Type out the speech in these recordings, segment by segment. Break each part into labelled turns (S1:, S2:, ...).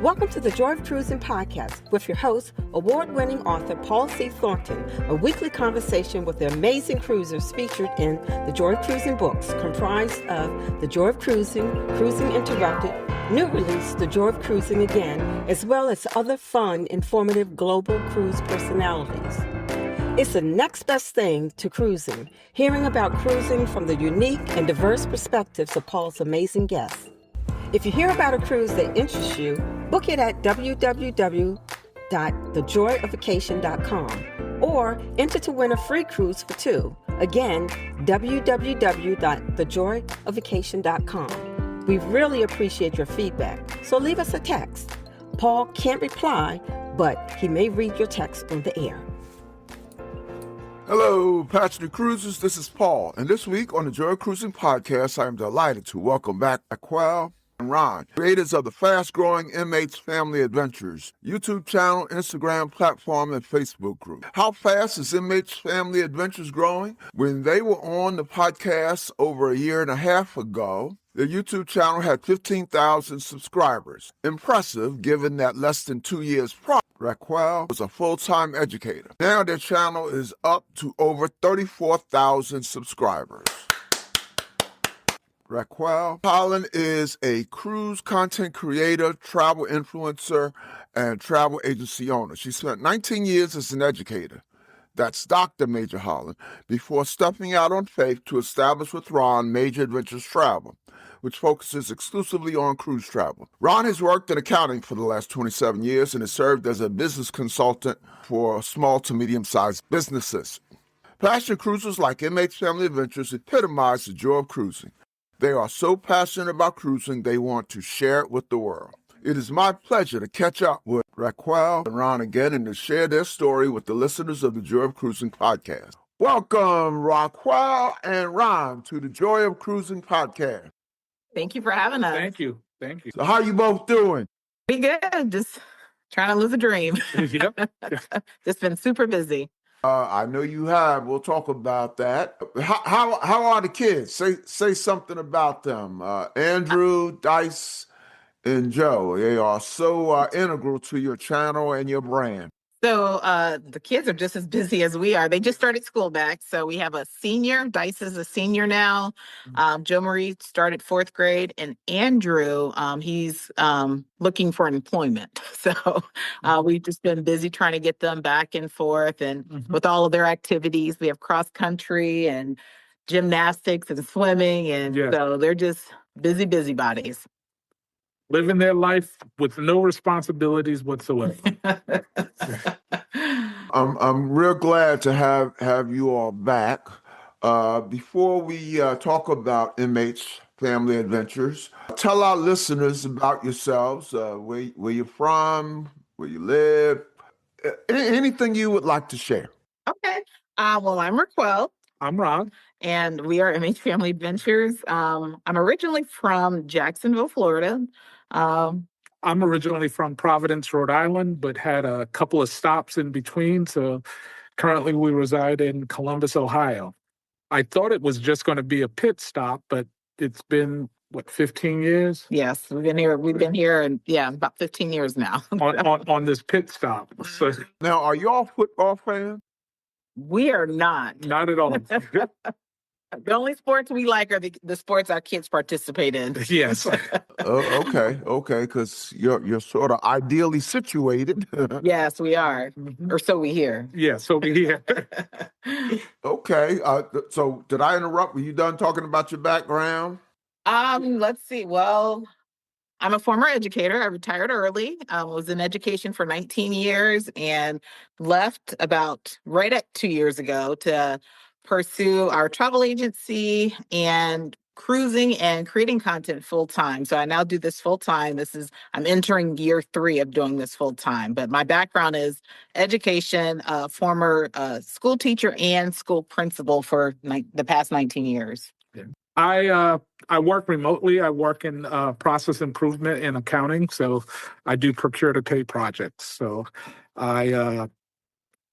S1: Welcome to the Joy of Cruising podcast with your host, award-winning author Paul C. Thornton, a weekly conversation with the amazing cruisers featured in the Joy of Cruising books, comprised of The Joy of Cruising, Cruising Interrupted, new release, The Joy of Cruising Again, as well as other fun, informative global cruise personalities. It's the next best thing to cruising, hearing about cruising from the unique and diverse perspectives of Paul's amazing guests. If you hear about a cruise that interests you, book it at www.thejoyofacation.com or enter to win a free cruise for two. Again, www.thejoyofacation.com. We really appreciate your feedback, so leave us a text. Paul can't reply, but he may read your text on the air.
S2: Hello, passionate cruisers. This is Paul, and this week on the Joy of Cruising podcast, I am delighted to welcome back RacQuelle and Ron, creators of the fast-growing Inmates Family Adventures YouTube channel, Instagram platform, and Facebook group. How fast is Inmates Family Adventures growing? When they were on the podcast over a year and a half ago, the YouTube channel had 15,000 subscribers. Impressive, given that less than 2 years prior, RacQuelle was a full-time educator. Now their channel is up to over 34,000 subscribers. RacQuelle Major-Holland is a cruise content creator, travel influencer, and travel agency owner. She spent 19 years as an educator. That's Dr. Major-Holland, before stepping out on faith to establish with Ron Major Adventures Travel, which focuses exclusively on cruise travel. Ron has worked in accounting for the last 27 years and has served as a business consultant for small to medium-sized businesses. Passionate cruisers like Inmates Family Adventures epitomize the joy of cruising. They are so passionate about cruising, they want to share it with the world. It is my pleasure to catch up with RacQuelle and Ron again and to share their story with the listeners of the Joy of Cruising podcast. Welcome, RacQuelle and Ron, to the Joy of Cruising podcast.
S3: Thank you for having us.
S4: Thank you. Thank you.
S2: So how you both doing?
S3: Be good. Just trying to live a dream.
S4: Yep.
S3: Just been super busy.
S2: I know you have. We'll talk about that. How are the kids? Say something about them. Andrew, Dice, and Joe. They are so integral to your channel and your brand.
S3: So the kids are just as busy as we are. They just started school back. So we have a senior. Dice is a senior now. Joe Marie started 4th grade. And Andrew, he's looking for employment. So we've just been busy trying to get them back and forth. And with all of their activities, we have cross country and gymnastics and swimming. And so they're just busy bodies.
S4: Living their life with no responsibilities whatsoever.
S2: I'm real glad to have you all back. Before we talk about Inmates Family Adventures, tell our listeners about yourselves, where you're from, where you live, anything you would like to share.
S3: Okay. Well, I'm RacQuelle.
S4: I'm Ron.
S3: And we are MH Family Adventures. I'm originally from Jacksonville, Florida.
S4: I'm originally from Providence, Rhode Island, but had a couple of stops in between. So currently we reside in Columbus, Ohio. I thought it was just going to be a pit stop, but it's been, 15 years?
S3: Yes, we've been here about 15 years now.
S4: on this pit stop. So,
S2: now, are you all football fans?
S3: We are not.
S4: Not at all.
S3: The only sports we like are the sports our kids participate in.
S4: Yes.
S2: Okay, because you're sort of ideally situated.
S3: Yes, we are, or so we hear.
S4: Yeah, so we hear.
S2: Okay, so did I interrupt? Were you done talking about your background?
S3: Let's see. Well, I'm a former educator. I retired early. Was in education for 19 years and left about right at 2 years ago to pursue our travel agency and cruising and creating content full time. So I now do this full time. I'm entering year 3 of doing this full time. But my background is education, former school teacher and school principal for the past 19 years.
S4: I work remotely. I work in process improvement in accounting. So I do procure to pay projects. So I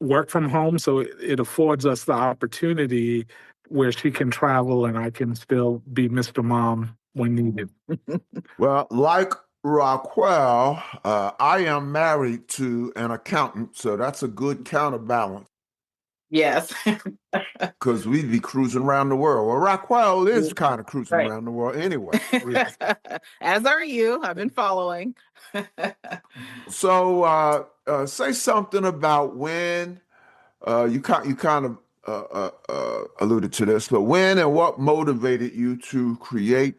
S4: work from home, so it affords us the opportunity where she can travel and I can still be Mr. Mom when needed.
S2: Well, like RacQuelle, I am married to an accountant, so that's a good counterbalance
S3: Yes.
S2: because we'd be cruising around the world. Well, RacQuelle is kind of cruising
S3: Right.
S2: around the world anyway.
S3: As are you. I've been following.
S2: So, say something about when you kind of alluded to this, but when and what motivated you to create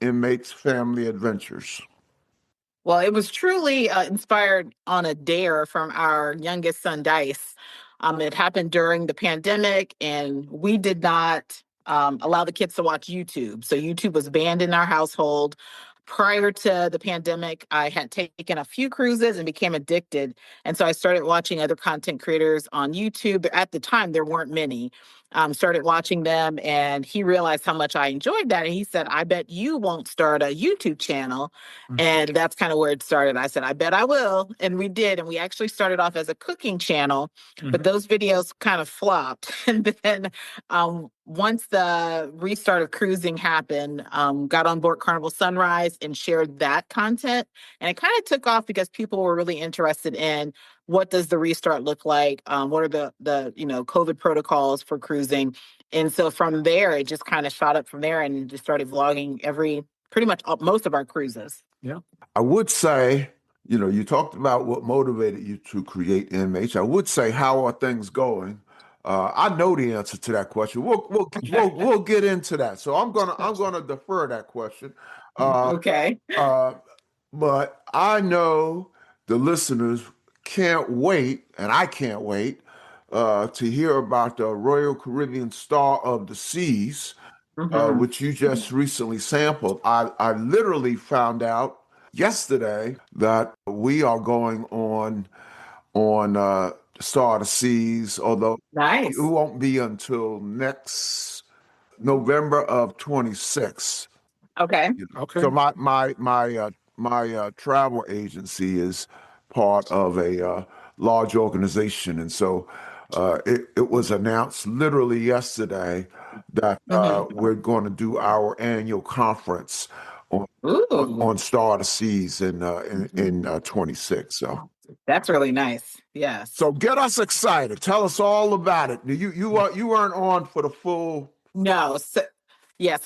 S2: Inmates Family Adventures?
S3: Well, it was truly inspired on a dare from our youngest son, Dice. It happened during the pandemic, and we did not allow the kids to watch YouTube. So YouTube was banned in our household. Prior to the pandemic, I had taken a few cruises and became addicted. And so I started watching other content creators on YouTube. At the time, there weren't many. Started watching them, and he realized how much I enjoyed that. And he said, I bet you won't start a YouTube channel. And that's kind of where it started. I said, I bet I will. And we did. And we actually started off as a cooking channel, but those videos kind of flopped. And then once the restart of cruising happened, got on board Carnival Sunrise and shared that content. And it kind of took off because people were really interested in what does the restart look like? What are the COVID protocols for cruising? And so from there, it just kind of shot up from there and just started vlogging pretty much most of our cruises.
S4: Yeah.
S2: I would say, you talked about what motivated you to create MH. I would say, how are things going? I know the answer to that question. We'll get into that. So I'm gonna defer that question.
S3: Okay.
S2: But I know the listeners can't wait, and I can't wait to hear about the Royal Caribbean Star of the Seas, which you just recently sampled. I literally found out yesterday that we are going on Star of the Seas, although
S3: Nice.
S2: it won't be until next November of 26.
S3: Okay.
S4: Okay.
S2: So my travel agency is part of a large organization, and so it was announced literally yesterday that we're going to do our annual conference on
S3: Ooh,
S2: on Star of the Seas in 26. So
S3: that's really nice. Yes.
S2: so get us excited. Tell us all about it. You weren't on for the full.
S3: No. So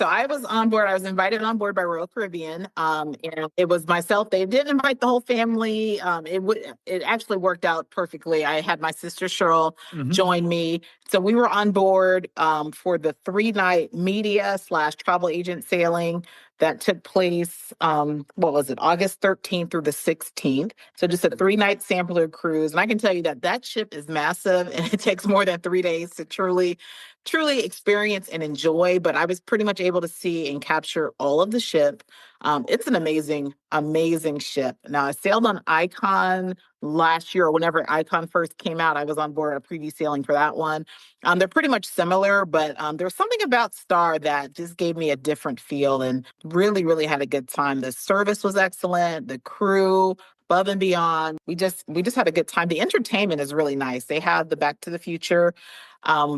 S3: I was on board. I was invited on board by Royal Caribbean. And it was myself. They didn't invite the whole family. It actually worked out perfectly. I had my sister Cheryl join me. So we were on board for the 3-night media/travel agent sailing that took place, what was it, August 13th through the 16th. So just a 3-night sampler cruise. And I can tell you that ship is massive and it takes more than 3 days to truly experience and enjoy, but I was pretty much able to see and capture all of the ship. It's an amazing, amazing ship. Now, I sailed on Icon last year, or whenever Icon first came out. I was on board a preview sailing for that one. They're pretty much similar, but there's something about Star that just gave me a different feel and really, really had a good time. The service was excellent. The crew, above and beyond. We just had a good time. The entertainment is really nice. They have the Back to the Future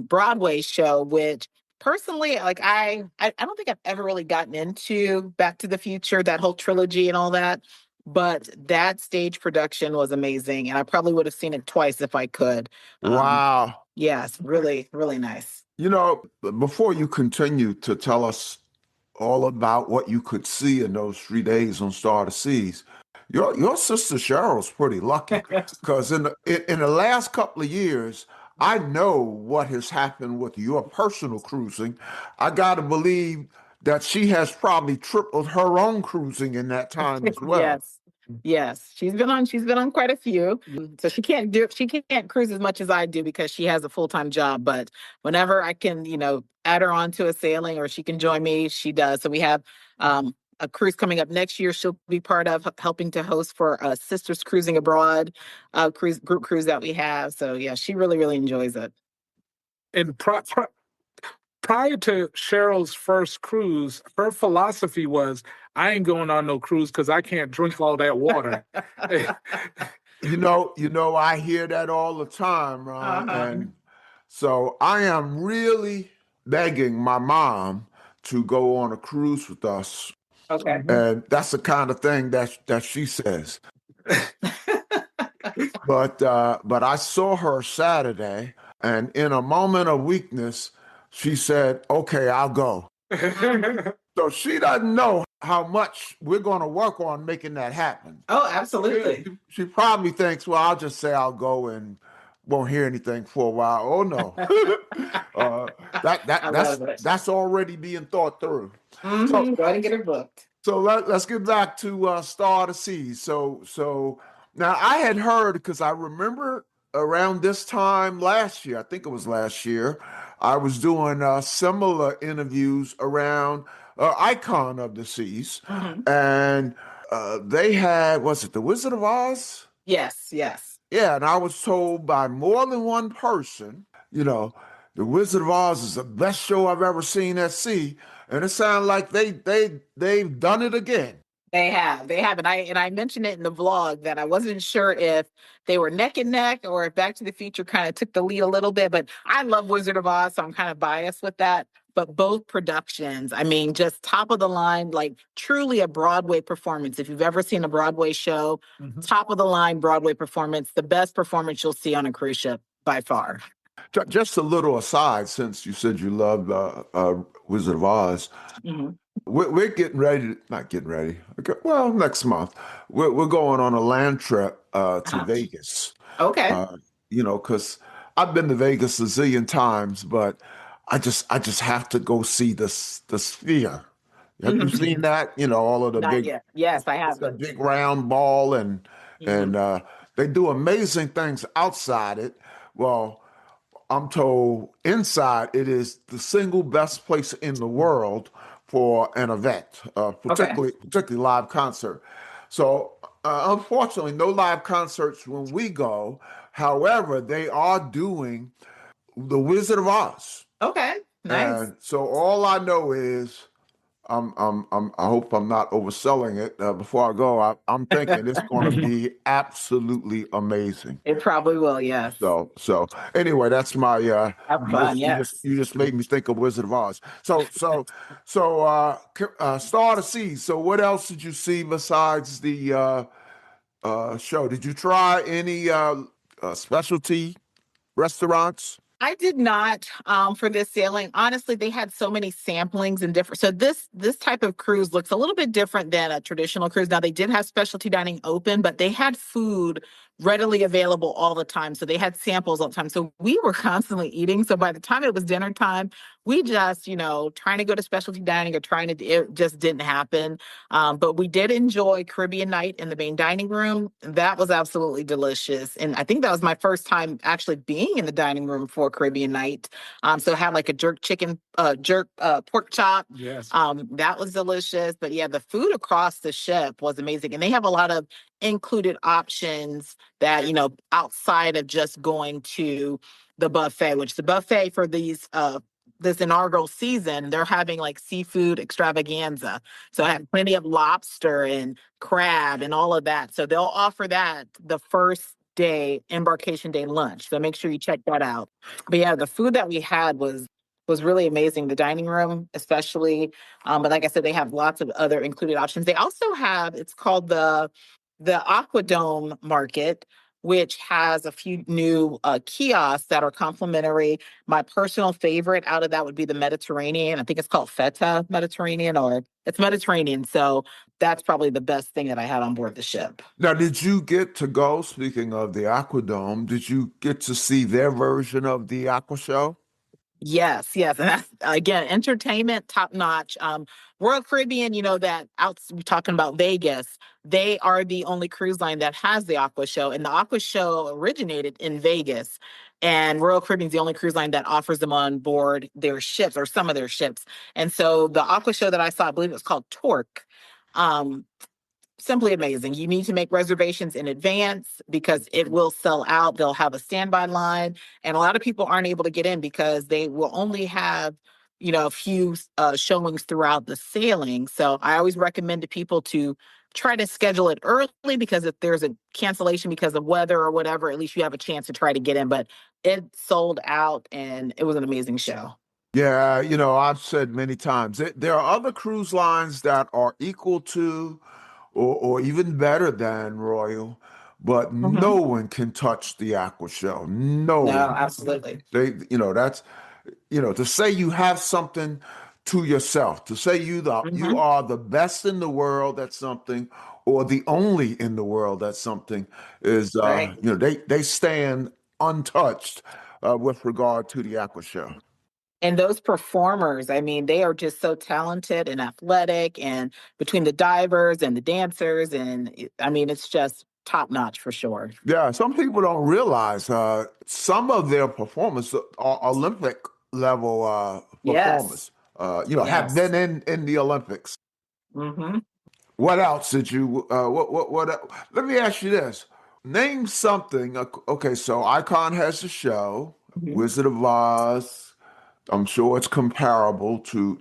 S3: Broadway show, which personally, like I don't think I've ever really gotten into Back to the Future, that whole trilogy and all that. But that stage production was amazing, and I probably would have seen it twice if I could.
S2: Wow.
S3: Yes, really, really nice.
S2: Before you continue to tell us all about what you could see in those 3 days on Star of the Seas, your sister Cheryl's pretty lucky because in the last couple of years, I know what has happened with your personal cruising. I got to believe that she has probably tripled her own cruising in that time as well.
S3: Yes. Yes, she's been on quite a few. So she can't cruise as much as I do because she has a full-time job, but whenever I can, add her onto a sailing or she can join me, she does. So we have a cruise coming up next year. She'll be part of helping to host for Sisters Cruising Abroad group cruise that we have. So yeah, she really, really enjoys it.
S4: And prior to Cheryl's first cruise, her philosophy was, I ain't going on no cruise because I can't drink all that water.
S2: I hear that all the time, Ron. And so I am really begging my mom to go on a cruise with us.
S3: Okay.
S2: And that's the kind of thing that she says. But I saw her Saturday, and in a moment of weakness, she said, "Okay, I'll go." So she doesn't know how much we're going to work on making that happen.
S3: Oh, absolutely.
S2: She probably thinks, "Well, I'll just say I'll go and won't hear anything for a while." Oh no,
S3: I love it.
S2: that's already being thought through.
S3: Go ahead and get her booked.
S2: So let's get back to Star to Sea. So now I had heard, because I remember around this time last year, I think it was last year, I was doing similar interviews around Icon of the Seas, and they had, was it The Wizard of Oz?
S3: Yes, yes.
S2: Yeah, and I was told by more than one person, The Wizard of Oz is the best show I've ever seen at sea. And it sounds like they've done it again.
S3: They have. And I mentioned it in the vlog that I wasn't sure if they were neck and neck or if Back to the Future kind of took the lead a little bit. But I love Wizard of Oz, so I'm kind of biased with that. But both productions, I mean, just top of the line, like truly a Broadway performance. If you've ever seen a Broadway show, top of the line Broadway performance, the best performance you'll see on a cruise ship by far.
S2: Just a little aside, since you said you loved Wizard of Oz, we're getting ready, not getting ready, okay, well, next month, we're going on a land trip to Vegas.
S3: Okay.
S2: Because I've been to Vegas a zillion times, but I just have to go see the Sphere. Have you seen that? All of the
S3: Not
S2: big,
S3: yet. Yes, I have.
S2: it's a big round ball, and they do amazing things outside it. Well, I'm told inside it is the single best place in the world for an event, particularly live concert. So unfortunately, no live concerts when we go. However, they are doing The Wizard of Oz.
S3: Okay, nice.
S2: And so all I know is I hope I'm not overselling it. Before I go, I'm thinking it's going to be absolutely amazing.
S3: It probably will, yes.
S2: So anyway, that's my
S3: Have fun, yes.
S2: you just made me think of Wizard of Oz. So Star to Sea. So what else did you see besides the show? Did you try any specialty restaurants?
S3: I did not for this sailing. Honestly, they had so many samplings and different. So this type of cruise looks a little bit different than a traditional cruise. Now they did have specialty dining open, but they had food readily available all the time. So they had samples all the time. So we were constantly eating. So by the time it was dinner time, we just, trying to go to specialty dining or it just didn't happen. But we did enjoy Caribbean night in the main dining room. That was absolutely delicious. And I think that was my first time actually being in the dining room for Caribbean night. So I had like a jerk pork chop.
S4: Yes.
S3: That was delicious. But yeah, the food across the ship was amazing. And they have a lot of included options that, outside of just going to the buffet, which the buffet for this inaugural season, they're having like seafood extravaganza. So I had plenty of lobster and crab and all of that. So they'll offer that the first day, embarkation day lunch. So make sure you check that out. But yeah, the food that we had was really amazing. The dining room, especially. But like I said, they have lots of other included options. They also have, it's called the Aquadome Market, which has a few new kiosks that are complimentary. My personal favorite out of that would be the Mediterranean. I think it's called Feta Mediterranean, or it's Mediterranean. So that's probably the best thing that I had on board the ship.
S2: Now, did you get to go, speaking of the Aquadome, did you get to see their version of the Aqua Show?
S3: Yes. And that's, again, entertainment, top notch. Royal Caribbean, that we're talking about Vegas, they are the only cruise line that has the Aqua Show. And the Aqua Show originated in Vegas. And Royal Caribbean is the only cruise line that offers them on board their ships, or some of their ships. And so the Aqua Show that I saw, I believe it was called Torque. Simply amazing. You need to make reservations in advance because it will sell out. They'll have a standby line, and a lot of people aren't able to get in because they will only have, a few showings throughout the sailing. So I always recommend to people to try to schedule it early, because if there's a cancellation because of weather or whatever, at least you have a chance to try to get in. But it sold out, and it was an amazing show.
S2: Yeah, I've said many times there are other cruise lines that are equal to or even better than Royal, but no
S3: Hmm.
S2: one can touch the Aqua Show. No
S3: No,
S2: one.
S3: absolutely.
S2: That's, to say you have something to yourself, to say you
S3: Hmm.
S2: are the best in the world at something or the only in the world at something is,
S3: Right.
S2: they stand untouched with regard to the Aqua Show.
S3: And those performers, I mean, they are just so talented and athletic, and between the divers and the dancers, and I mean, it's just top notch for sure.
S2: Yeah, some people don't realize some of their performers are Olympic level
S3: Yes.
S2: performers. Have
S3: Yes.
S2: been in the Olympics.
S3: Hmm.
S2: What else did you? Let me ask you this: name something. Okay, so Icon has a show,
S3: Hmm.
S2: Wizard of Oz. I'm sure it's comparable to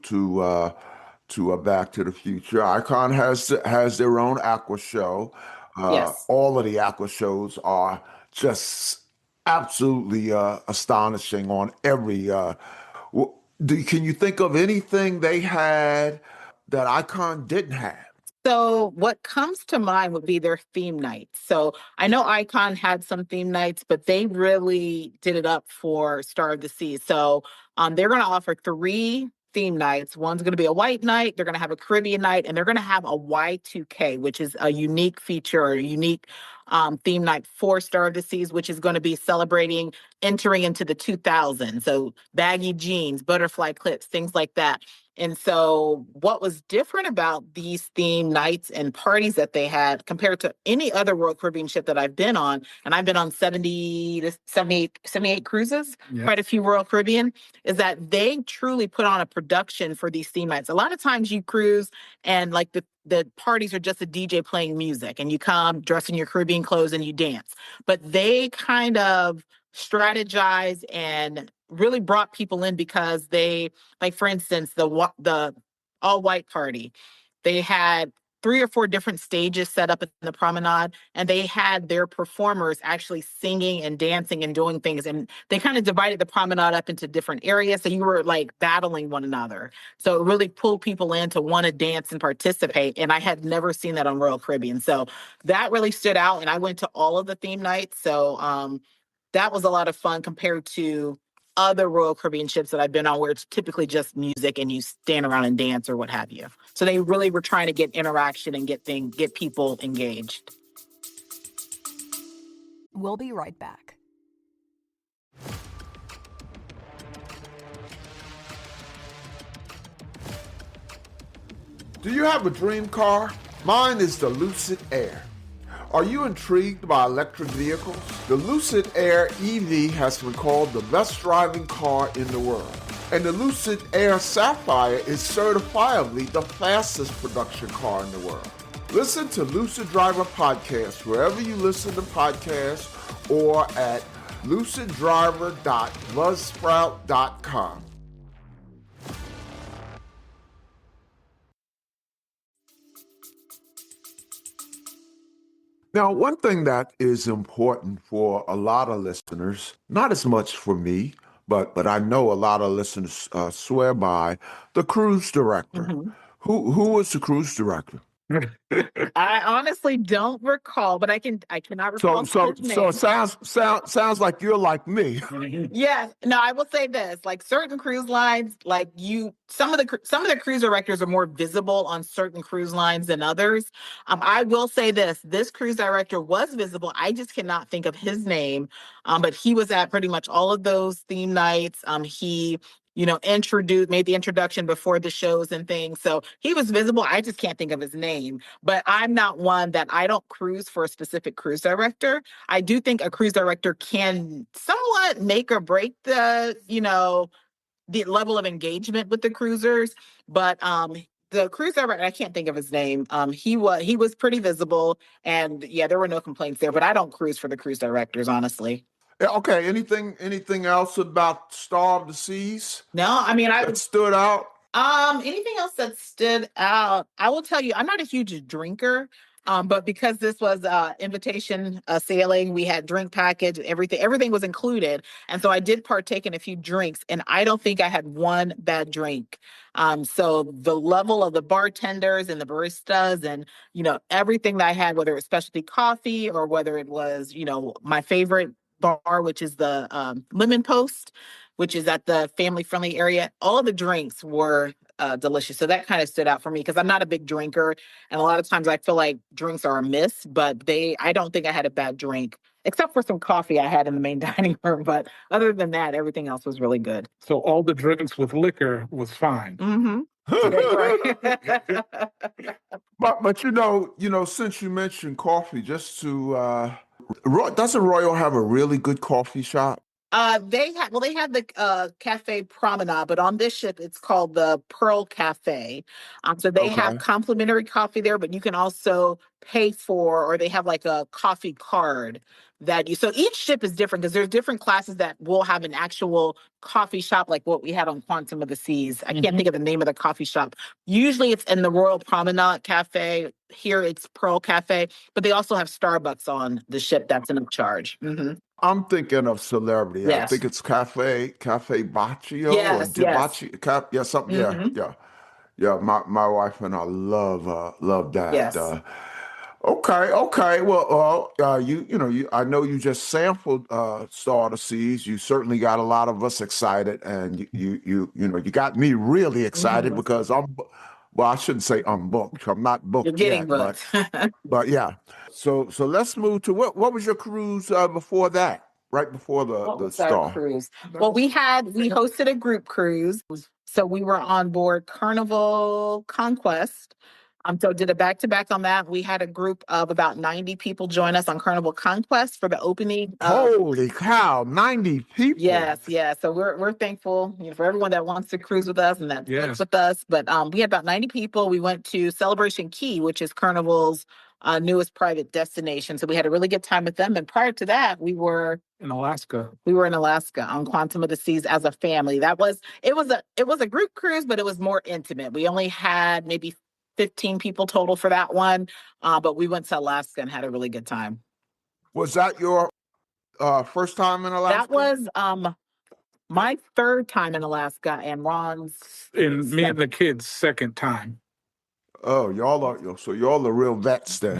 S2: Back to the Future. Icon has their own Aqua show.
S3: Yes.
S2: All of the Aqua shows are just absolutely astonishing on every. w- can you think of anything they had that Icon didn't have?
S3: So what comes to mind would be their theme nights. So I know Icon had some theme nights, but they really did it up for Star of the Seas. So they're going to offer three theme nights. One's going to be a white night, they're going to have a Caribbean night, and they're going to have a Y2K, which is a unique feature or a unique theme night for Star of the Seas, which is going to be celebrating entering into the 2000s. So baggy jeans, butterfly clips, things like that. And so, what was different about these theme nights and parties that they had compared to any other Royal Caribbean ship that I've been on, and I've been on 70 to 78 cruises,
S4: Yeah.
S3: quite a few Royal Caribbean, is that they truly put on a production for these theme nights. A lot of times you cruise and like the parties are just a DJ playing music, and you come dressed in your Caribbean clothes and you dance. But they kind of strategize and really brought people in because they, like for instance, the all white party, they had three or four different stages set up in the promenade, and they had their performers actually singing and dancing and doing things, and they kind of divided the promenade up into different areas, so you were like battling one another. So it really pulled people in to want to dance and participate, and I had never seen that on Royal Caribbean. So that really stood out, and I went to all of the theme nights. So that was a lot of fun compared to other Royal Caribbean ships that I've been on where it's typically just music and you stand around and dance or what have you. So they really were trying to get interaction and get people engaged.
S5: We'll be right back.
S2: Do you have a dream car? Mine is the Lucid Air. Are you intrigued by electric vehicles? The Lucid Air EV has been called the best driving car in the world. And the Lucid Air Sapphire is certifiably the fastest production car in the world. Listen to Lucid Driver Podcast wherever you listen to podcasts or at luciddriver.buzzsprout.com. Now, one thing that is important for a lot of listeners, not as much for me, but I know a lot of listeners swear by the cruise director.
S3: Mhm.
S2: Who was the cruise director?
S3: I honestly don't recall, but I cannot
S2: So
S3: recall
S2: so
S3: his
S2: so it
S3: name.
S2: sounds like you're like me.
S3: Yes. No, I will say this, like certain cruise lines, like some of the cruise directors are more visible on certain cruise lines than others. I will say this cruise director was visible. I just cannot think of his name. But he was at pretty much all of those theme nights. He made the introduction before the shows and things. So he was visible. I just can't think of his name. But I'm not one that I don't cruise for a specific cruise director. I do think a cruise director can somewhat make or break the level of engagement with the cruisers. But the cruise director, I can't think of his name. He was pretty visible, and yeah, there were no complaints there. But I don't cruise for the cruise directors, honestly.
S2: Yeah, okay, anything else about Star of the Seas
S3: No, I mean I
S2: that
S3: would.
S2: stood out?
S3: Anything else that stood out? I will tell you, I'm not a huge drinker. But because this was invitation sailing, we had drink package, everything was included. And so I did partake in a few drinks, and I don't think I had one bad drink. So the level of the bartenders and the baristas and, everything that I had, whether it was specialty coffee or whether it was, my favorite bar, which is the Lemon Post, which is at the family friendly area, all of the drinks were delicious. So that kind of stood out for me because I'm not a big drinker. And a lot of times I feel like drinks are a miss, but I don't think I had a bad drink, except for some coffee I had in the main dining room. But other than that, everything else was really good.
S4: So all the drinks with liquor was fine.
S3: Mm-hmm. Right.
S2: But since you mentioned coffee, just to doesn't Royal have a really good coffee shop?
S3: They had the Cafe Promenade, but on this ship it's called the Pearl Cafe. So they have
S2: Okay.
S3: complimentary coffee there, but you can also pay for, or they have like a coffee card so each ship is different because there's different classes that will have an actual coffee shop like what we had on Quantum of the Seas. I can't think of the name of the coffee shop. Usually it's in the Royal Promenade Cafe. Here it's Pearl Cafe, but they also have Starbucks on the ship that's an upcharge. Mm-hmm.
S2: I'm thinking of celebrity. I
S3: Yes.
S2: think it's Cafe Baccio
S3: Yes,
S2: or Dibacci. Yeah, something.
S3: Mhm.
S2: Yeah. My wife and I love that.
S3: Yes.
S2: Okay. Well, I know you just sampled Star of the Seas. You certainly got a lot of us excited, and you got me really excited because well, I shouldn't say I'm booked. I'm not booked
S3: You're getting
S2: yet,
S3: booked.
S2: but yeah. So let's move to what was your cruise before that? Right before
S3: What
S2: the
S3: was our
S2: Star.
S3: cruise? Well, we hosted a group cruise. So we were on board Carnival Conquest. So did a back-to-back on that. We had a group of about 90 people join us on Carnival Conquest for the opening.
S2: Holy cow, 90 people.
S3: Yes. So we're thankful, for everyone that wants to cruise with us and that
S4: Yes.
S3: with us. But we had about 90 people. We went to Celebration Key, which is Carnival's newest private destination. So we had a really good time with them. And prior to that, we were
S4: In Alaska.
S3: on Quantum of the Seas as a family. It was a group cruise, but it was more intimate. We only had maybe 15 people total for that one. But we went to Alaska and had a really good time.
S2: Was that your first time in Alaska?
S3: That was my third time in Alaska and Ron's
S4: And me and the kids' second time.
S2: Oh, y'all are real vets then.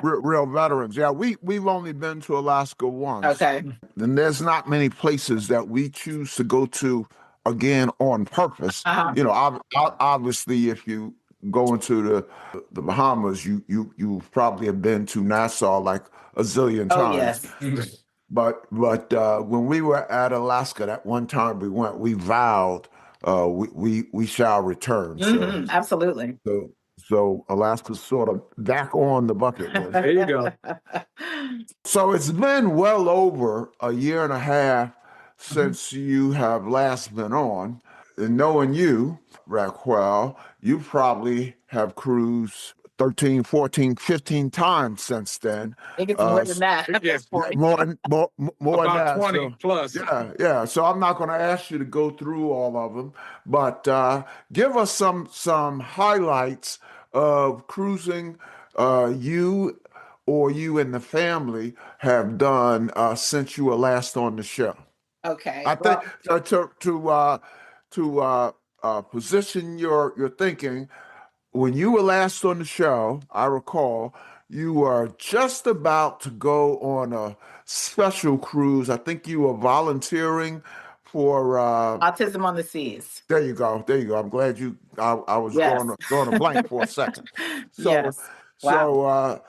S2: real veterans. Yeah, we've only been to Alaska once.
S3: Okay.
S2: And there's not many places that we choose to go to again on purpose. Obviously if you go into the Bahamas, you probably have been to Nassau like a zillion times.
S3: Oh, yes.
S2: But when we were at Alaska that one time we vowed we shall return.
S3: Mhm, absolutely.
S2: So Alaska's sort of back on the bucket list.
S4: There you go.
S2: So it's been well over a year and a half since you have last been on. And knowing you, RacQuelle, you probably have cruised 13, 14, 15 times since then.
S3: I think it's more than that at this point.
S2: More than
S4: About
S2: that.
S4: 20
S2: So,
S4: plus.
S2: yeah. So I'm not going to ask you to go through all of them, but give us some highlights of cruising you and the family have done since you were last on the show.
S3: Okay.
S2: I think to position your thinking. When you were last on the show, I recall you were just about to go on a special cruise. I think you were volunteering for
S3: Autism on the Seas.
S2: There you go. I'm glad I was
S3: Yes.
S2: drawing a blank for a second. So,
S3: Yes. Wow.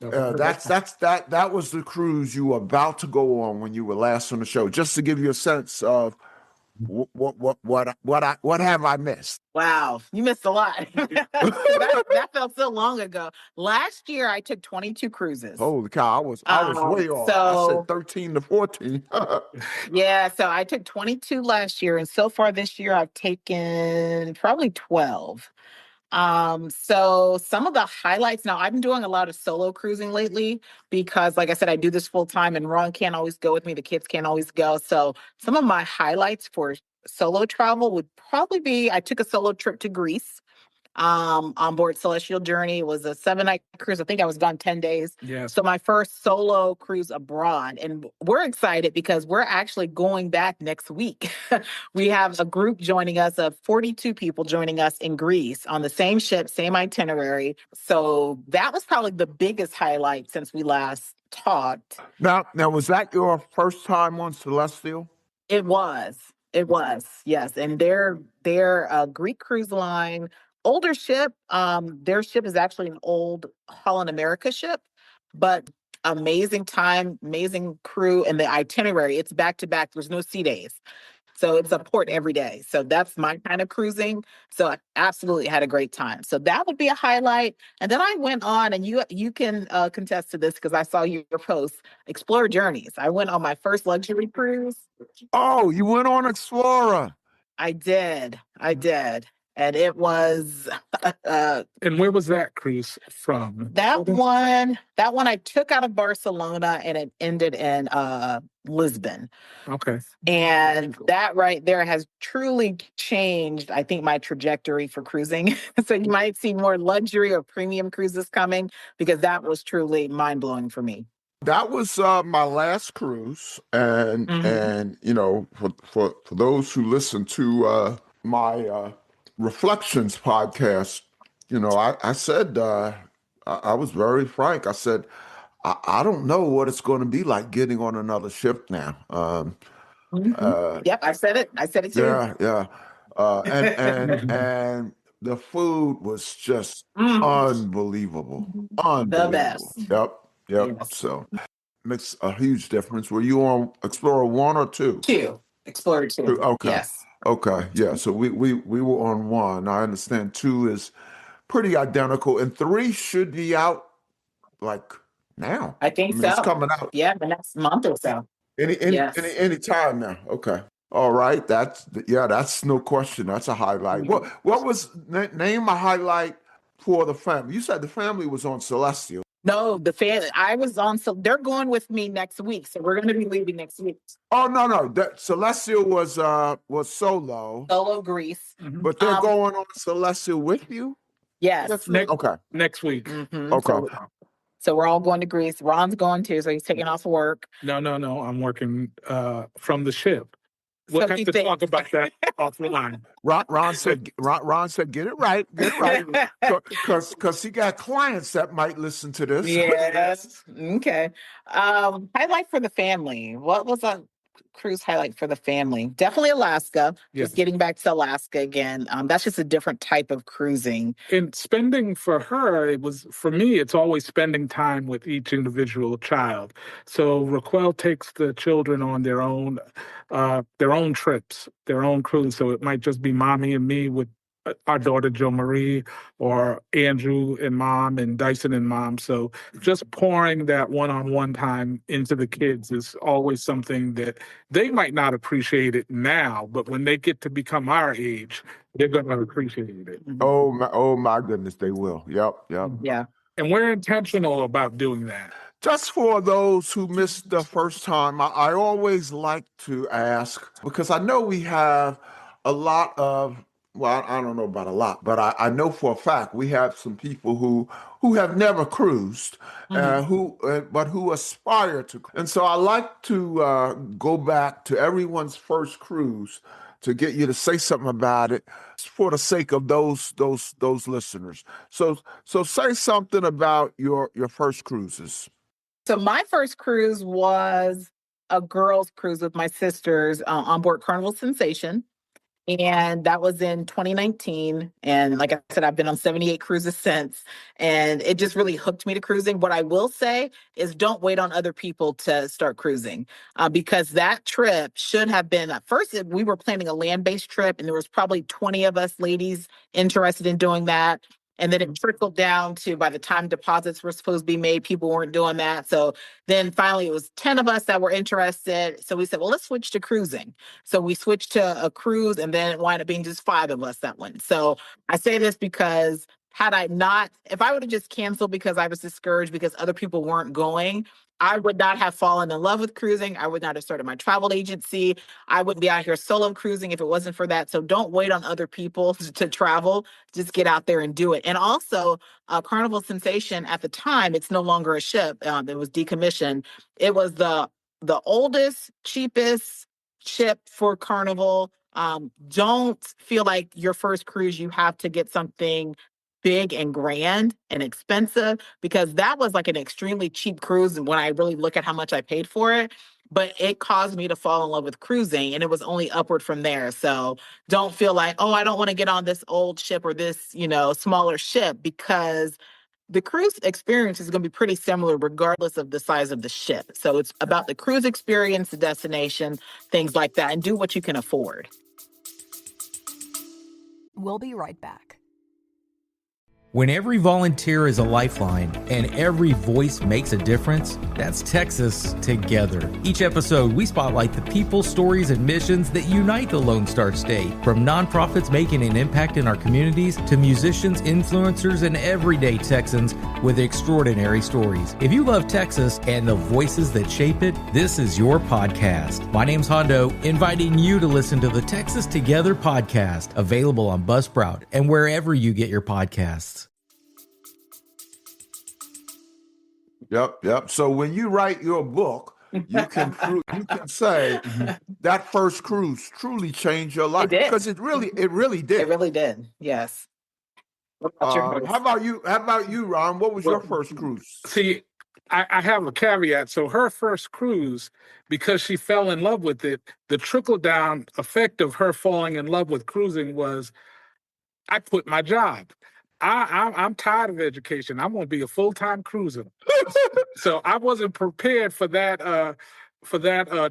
S2: that was the cruise you were about to go on when you were last on the show. Just to give you a sense of what have I missed?
S3: Wow, you missed a lot. that felt so long ago. Last year, I took 22 cruises.
S2: Holy cow, I was way off. I said 13 to 14.
S3: Yeah, so I took 22 last year, and so far this year, I've taken probably 12. So some of the highlights now, I've been doing a lot of solo cruising lately because, like I said, I do this full time and Ron can't always go with me. The kids can't always go. So some of my highlights for solo travel would probably be I took a solo trip to Greece. on board Celestial Journey. It was a 7-night cruise. I think I was gone 10 days.
S4: Yes.
S3: So my first solo cruise abroad. And we're excited because we're actually going back next week. We have a group joining us of 42 people joining us in Greece on the same ship, same itinerary. So that was probably the biggest highlight since we last talked.
S2: Now, was that your first time on Celestial?
S3: It was. It was, yes. And they're a Greek cruise line, older ship. Their ship is actually an old Holland America ship, but amazing time, amazing crew, and the itinerary. It's back to back. There's no sea days. So it's a port every day. So that's my kind of cruising. So I absolutely had a great time. So that would be a highlight. And then I went on, and you can contest to this because I saw your post, Explore Journeys. I went on my first luxury cruise.
S2: Oh, you went on Explorer.
S3: I did. And it was
S4: And where was that cruise from?
S3: that one I took out of Barcelona and it ended in Lisbon.
S4: Okay.
S3: And that right there has truly changed, I think, my trajectory for cruising. So you might see more luxury or premium cruises coming because that was truly mind-blowing for me.
S2: That was my last cruise, and for those who listen to my Reflections podcast, I said I was very frank. I said I don't know what it's going to be like getting on another ship now.
S3: Yep, I said it too.
S2: Yeah. And the food was just unbelievable.
S3: The best.
S2: Yep.
S3: Yes.
S2: So makes a huge difference. Were you on Explorer 1 or 2?
S3: 2. Explorer 2.
S2: Okay.
S3: Yes.
S2: Okay. Yeah. So we were on 1. I understand 2 is pretty identical, and 3 should be out like now.
S3: I think so.
S2: It's coming out.
S3: Yeah, the next month or so.
S2: Any time now. Okay. All right. That's no question. That's a highlight. What was name a highlight for the family? You said the family was on Celestial.
S3: No, the family. I was on. So they're going with me next week. So we're going to be leaving next week.
S2: Oh no. That Celestial was solo.
S3: Solo Greece.
S2: But they're going on Celestial with you?
S3: Yes.
S4: Next week.
S3: Mm-hmm.
S2: Okay.
S3: So we're all going to Greece. Ron's going too, so he's taking off work.
S4: No. I'm working from the ship. We'll
S3: So
S4: have to talk about that offline.
S2: Ron said, get it right, because he got clients that might listen to this.
S3: Yes. Okay. Highlight for the family. What was a cruise highlight for the family? Definitely Alaska.
S4: Yes.
S3: Just getting back to Alaska again. That's just a different type of cruising.
S4: And spending for her, for me, it's always spending time with each individual child. So RacQuelle takes the children on their own trips, their own cruise. So it might just be mommy and me with our daughter Jo Marie, or Andrew and mom, and Dyson and mom. So just pouring that one-on-one time into the kids is always something that they might not appreciate it now, but when they get to become our age, they're going to appreciate it.
S2: Oh my goodness, they will. Yep.
S3: Yeah.
S4: And we're intentional about doing that.
S2: Just for those who missed the first time, I always like to ask, because I know we have a lot of, well, I don't know about a lot, but I know for a fact we have some people who have never cruised, who aspire to. And so I like to go back to everyone's first cruise to get you to say something about it for the sake of those listeners. So say something about your first cruises.
S3: So my first cruise was a girls' cruise with my sisters on board Carnival Sensation. And that was in 2019. And like I said, I've been on 78 cruises since. And it just really hooked me to cruising. What I will say is don't wait on other people to start cruising, because that trip should have been, at first we were planning a land-based trip, and there was probably 20 of us ladies interested in doing that. And then it trickled down to, by the time deposits were supposed to be made, people weren't doing that. So then finally it was 10 of us that were interested. So we said, well, let's switch to cruising. So we switched to a cruise, and then it wound up being just 5 of us that went. So I say this because if I would have just canceled because I was discouraged because other people weren't going, I would not have fallen in love with cruising. I would not have started my travel agency. I wouldn't be out here solo cruising if it wasn't for that. So don't wait on other people to travel. Just get out there and do it. And also, Carnival Sensation at the time, it's no longer a ship. It was decommissioned. It was the oldest, cheapest ship for Carnival. Don't feel like your first cruise you have to get something big and grand and expensive, because that was like an extremely cheap cruise when I really look at how much I paid for it. But it caused me to fall in love with cruising, and it was only upward from there. So don't feel like, oh, I don't want to get on this old ship or this, smaller ship, because the cruise experience is going to be pretty similar regardless of the size of the ship. So it's about the cruise experience, the destination, things like that, and do what you can afford.
S5: We'll be right back.
S6: When every volunteer is a lifeline and every voice makes a difference, that's Texas Together. Each episode, we spotlight the people, stories, and missions that unite the Lone Star State. From nonprofits making an impact in our communities to musicians, influencers, and everyday Texans with extraordinary stories. If you love Texas and the voices that shape it, this is your podcast. My name's Hondo, inviting you to listen to the Texas Together podcast, available on Buzzsprout and wherever you get your podcasts.
S2: Yep. So when you write your book, you can say that first cruise truly changed your life, because it really did.
S3: It really did. Yes. What about your cruise?
S2: How about you, Ron? What was your first cruise?
S4: See, I have a caveat. So her first cruise, because she fell in love with it, the trickle-down effect of her falling in love with cruising was, I quit my job. I'm tired of education. I'm going to be a full-time cruiser. So I wasn't prepared for that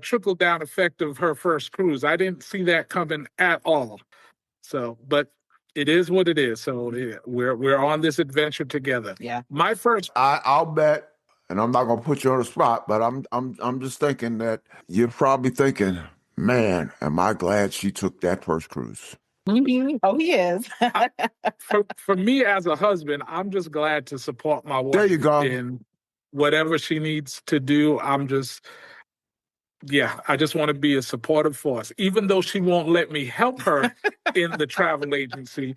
S4: trickle-down effect of her first cruise. I didn't see that coming at all. So, but it is what it is. So yeah, we're on this adventure together.
S3: Yeah.
S4: My first.
S2: I'll bet, and I'm not gonna put you on the spot, but I'm just thinking that you're probably thinking, man, am I glad she took that first cruise?
S3: Mm-hmm. Oh, he is.
S4: For me as a husband, I'm just glad to support my wife.
S2: There you go.
S4: In whatever she needs to do. I just want to be a supportive force, even though she won't let me help her in the travel agency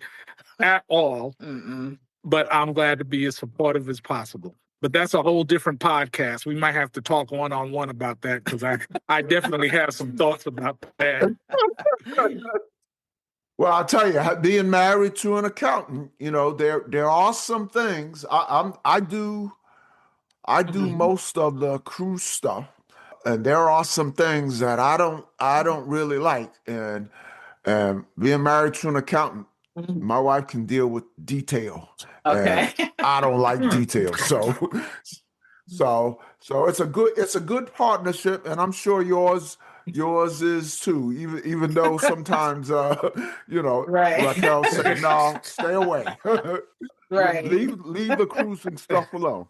S4: at all.
S3: Mm-mm.
S4: But I'm glad to be as supportive as possible. But that's a whole different podcast. We might have to talk one-on-one about that, because I definitely have some thoughts about that.
S2: Well, I'll tell you, being married to an accountant, there are some things. I do most of the cruise stuff, and there are some things that I don't really like. And being married to an accountant, my wife can deal with detail.
S3: Okay.
S2: And I don't like detail. So it's a good partnership, and I'm sure yours is too. Even though sometimes
S3: Right.
S2: RacQuelle said, "No, stay away."
S3: Right.
S2: Leave the cruising stuff alone.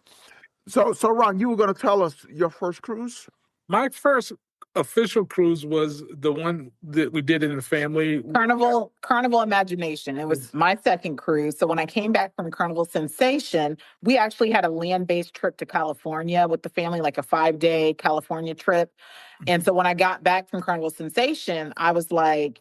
S2: So Ron, you were going to tell us your first cruise?
S4: My first official cruise was the one that we did in the family.
S3: Carnival Imagination. It was my second cruise. So when I came back from Carnival Sensation, we actually had a land-based trip to California with the family, like a 5-day California trip. And so when I got back from Carnival Sensation, I was like,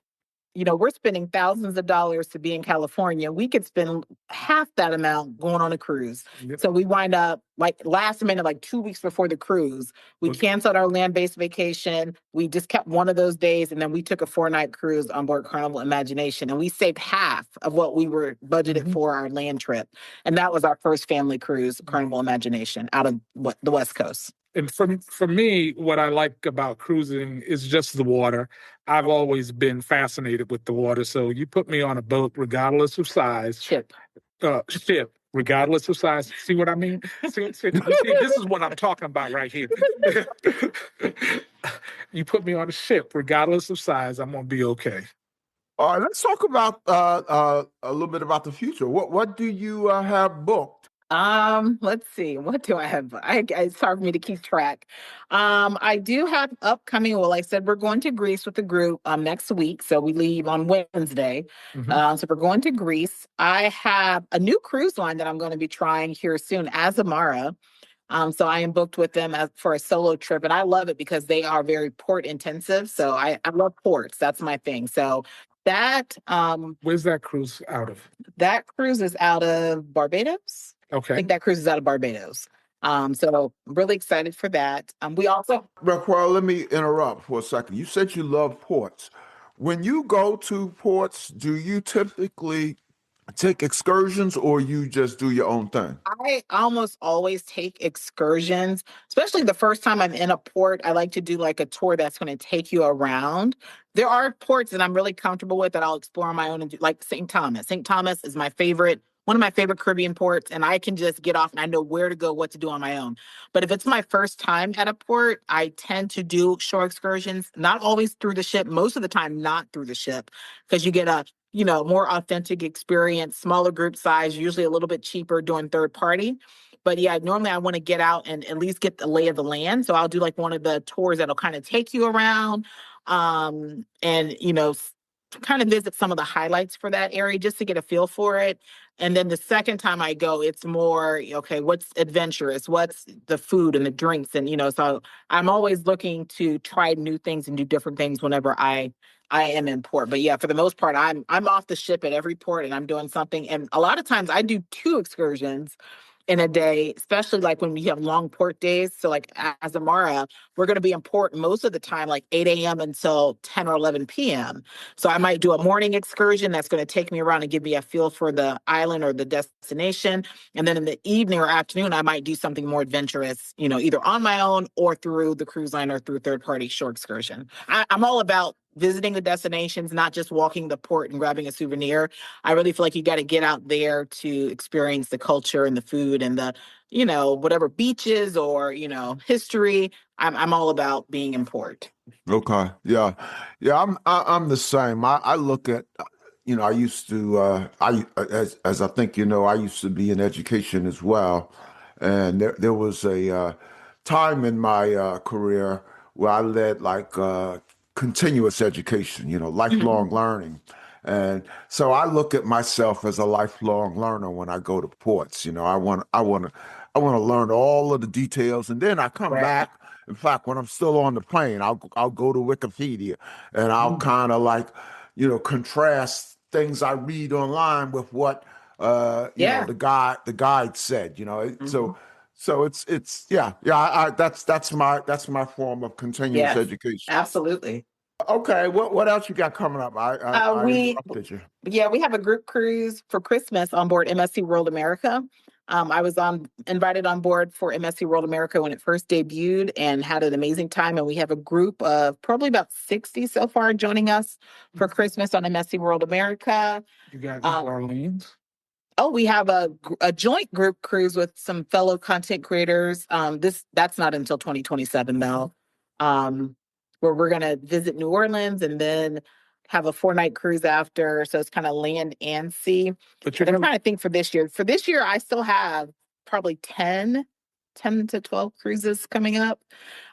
S3: we're spending thousands of dollars to be in California. We could spend half that amount going on a cruise.
S4: Yep.
S3: So we wind up like last minute, like 2 weeks before the cruise, we canceled our land-based vacation. We just kept one of those days, and then we took a 4-night cruise on board Carnival Imagination, and we saved half of what we were budgeted for our land trip. And that was our first family cruise, Carnival Imagination, out of the West Coast.
S4: And for me, what I like about cruising is just the water. I've always been fascinated with the water. So you put me on a boat, regardless of size.
S3: Ship,
S4: regardless of size. See what I mean? See, this is what I'm talking about right here. You put me on a ship, regardless of size, I'm going to be okay.
S2: All right, let's talk about a little bit about the future. What do you have booked?
S3: Let's see. What do I have? It's hard for me to keep track. I do have upcoming, well, like I said, we're going to Greece with the group next week. So we leave on Wednesday. So we're going to Greece. I have a new cruise line that I'm going to be trying here soon, Azamara. So I am booked with them for a solo trip, and I love it because they are very port intensive. So I love ports. That's my thing. So that
S4: Where's that cruise out of?
S3: that cruise is out of Barbados. I
S4: Okay.
S3: think that cruise is out of Barbados. So I'm really excited for that. We also
S2: RacQuelle, let me interrupt for a second. You said you love ports. When you go to ports, do you typically take excursions or you just do your own thing?
S3: I almost always take excursions, especially the first time I'm in a port. I like to do like a tour that's going to take you around. There are ports that I'm really comfortable with that I'll explore on my own and do, like St. Thomas. St. Thomas is my favorite, one of my favorite Caribbean ports, and I can just get off and I know where to go, what to do on my own. But if it's my first time at a port, I tend to do shore excursions, not always through the ship, most of the time not through the ship, because you get a more authentic experience, smaller group size, usually a little bit cheaper doing third party. But yeah, normally I want to get out and at least get the lay of the land. So I'll do like one of the tours that'll kind of take you around, and kind of visit some of the highlights for that area just to get a feel for it. And then the second time I go, it's more, okay, what's adventurous? What's the food and the drinks? And, so I'm always looking to try new things and do different things whenever I am in port. But yeah, for the most part, I'm off the ship at every port and I'm doing something. And a lot of times I do 2 excursions in a day, especially like when we have long port days. So like as Amara, we're going to be in port most of the time, like 8 a.m. until 10 or 11 p.m. So I might do a morning excursion that's going to take me around and give me a feel for the island or the destination. And then in the evening or afternoon, I might do something more adventurous, either on my own or through the cruise line or through third-party shore excursion. I'm all about visiting the destinations, not just walking the port and grabbing a souvenir. I really feel like you got to get out there to experience the culture and the food and the, whatever beaches or, history. I'm all about being in port.
S2: Okay. Yeah. Yeah. I'm the same. I look at, I used to, as I think I used to be in education as well. And there was a time in my career where I led like continuous education, lifelong learning. And so I look at myself as a lifelong learner when I go to ports. I want to learn all of the details, and then I come back. In fact, when I'm still on the plane, I'll go to Wikipedia, and I'll kind of like, contrast things I read online with what the guide said. So it's yeah. That's my form of continuous
S3: Yes,
S2: education.
S3: absolutely.
S2: Okay, what else you got coming up? I
S3: We
S2: interrupted you.
S3: Yeah, we have a group cruise for Christmas on board MSC World America. I was invited on board for MSC World America when it first debuted and had an amazing time. And we have a group of probably about 60 so far joining us for Christmas on MSC World America.
S4: You got New Orleans?
S3: Oh, we have a joint group cruise with some fellow content creators. That's not until 2027 though. Where we're gonna visit New Orleans and then have a 4-night cruise after. So it's kind of land and sea.
S4: But
S3: I'm trying to think for this year. For this year, I still have probably 10 to 12 cruises coming up.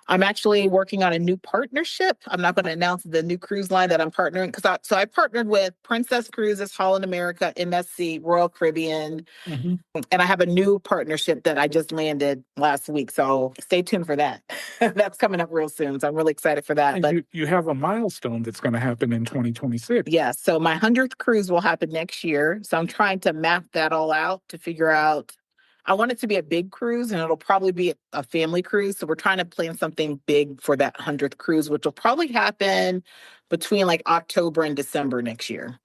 S3: I'm actually working on a new partnership. I'm not going to announce the new cruise line that I'm partnering because I partnered with Princess Cruises, Holland America, MSC, Royal Caribbean, and I have a new partnership that I just landed last week. So stay tuned for that. That's coming up real soon. So I'm really excited for that.
S4: And
S3: but
S4: you have a milestone that's going to happen in 2026.
S3: yeah, so my 100th cruise will happen next year. So I'm trying to map that all out to figure out. I want it to be a big cruise and it'll probably be a family cruise. So we're trying to plan something big for that 100th cruise, which will probably happen between like October and December next year.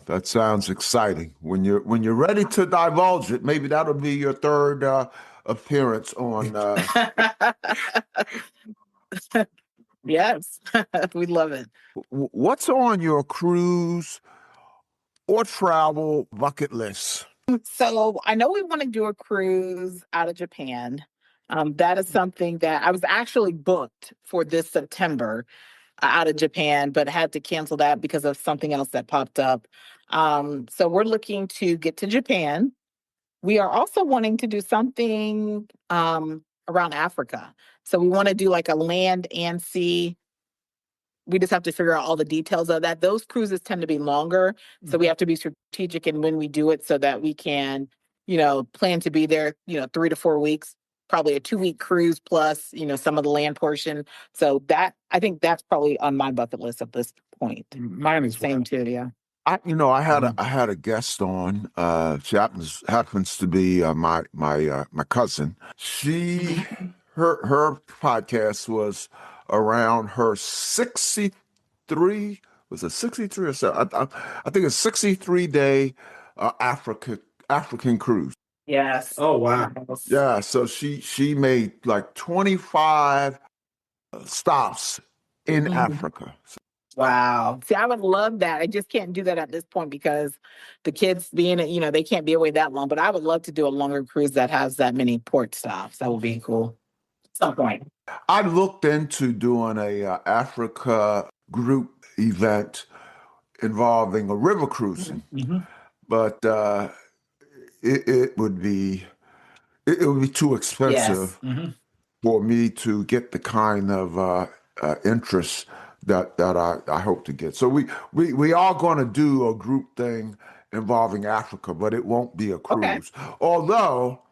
S2: That sounds exciting. When you're ready to divulge it, maybe that'll be your third appearance on.
S3: Yes, we love it.
S2: What's on your cruise or travel bucket list?
S3: So I know we want to do a cruise out of Japan. That is something that I was actually booked for this September out of Japan, but had to cancel that because of something else that popped up. So we're looking to get to Japan. We are also wanting to do something around Africa. So we want to do like a land and sea. We just have to figure out all the details of that. Those cruises tend to be longer. So we have to be strategic in when we do it so that we can, plan to be there, 3 to 4 weeks. probably a 2-week cruise plus, some of the land portion. So I think that's probably on my bucket list at this point.
S4: Mine is
S3: Same too, yeah.
S2: I had a guest on. She happens to be my cousin. She her podcast was around her 63. Was it 63 or so? I think it's 63-day African cruise.
S3: Yes.
S4: Oh, wow.
S2: Yeah, so she made like 25 stops in Africa.
S3: Wow. See, I would love that. I just can't do that at this point because the kids they can't be away that long. But I would love to do a longer cruise that has that many port stops. That would be cool. At some point.
S2: I looked into doing a Africa group event involving a river cruising, but it would be too expensive for me to get the kind of interest that I hope to get. So we are going to do a group thing involving Africa, but it won't be a cruise. Okay. Although